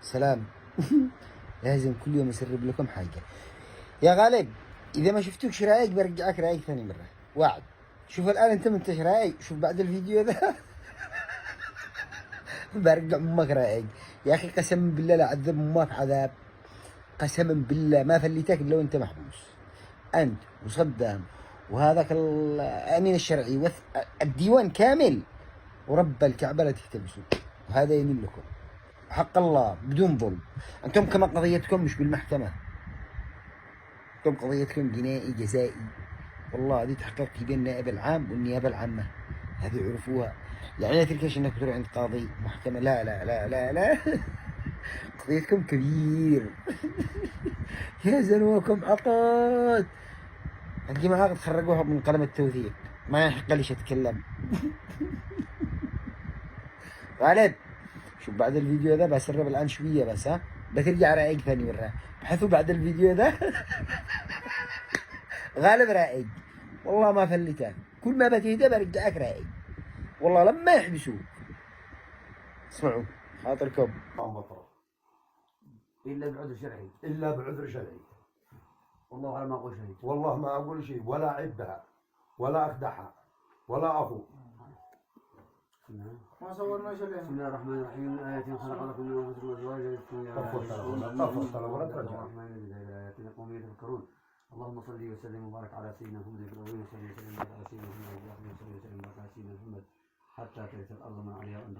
سلام. لازم كل يوم اسرب لكم حاجة يا غالب. اذا ما شفتوكش رايق برجعك رايق ثاني مرة، وعد. شوف الان انت منتش رايق، شوف بعد الفيديو ذا برجع امك رايق. يا اخي قسما بالله لا عذب امك عذاب، قسما بالله ما فليتك لو انت محبوس، انت وصدام وهذاك الامين الشرعي الديوان كامل، ورب الكعبة لا تحتبسوا، وهذا يمين لكم حق الله بدون ظلم. انتم كما قضيتكم مش بالمحكمة، انتم قضيتكم جنائي جزائي. والله هذه تحقق بين النائب العام والنيابة العامة، هذه يعرفوها. يعني لا تركش انك تروح عند قاضي محكمة، لا لا لا لا لا. قضيتكم كبير. يا زنوكم عقد، الجماعة قد خرجوها من قلم التوثيق، ما يحق ليش اتكلم. غالب شوف بعد الفيديو ذا بسرب الان شوية بس، ها بترجع رايق ثاني مرة، بحثوا بعد الفيديو ذا. غالب رايق والله ما فلتك، كل ما بتهدى برجعك رايق والله لما يحبسوك. اسمعوا خاطركم. مطر إلا بعذر شرعي. إلا بعذر شرعي. والله على ما أقول شيء. والله ما أقول شيء، ولا أعبها ولا أخدعها ولا أخو. ما صورنا شيء. بسم الله الرحمن الرحيم. آية خلق لكم من أنفسكم أزواجا طفلت ولا ترجع. الرحمن الآيات لقوم يتفكرون. اللهم صل وسلم وبارك على سيدنا محمد في الأولين وصل وسلم على سيدنا محمد في الآخرين وصل وسلم وبارك على سيدنا محمد حتى ترث الأرض من عليها وأنت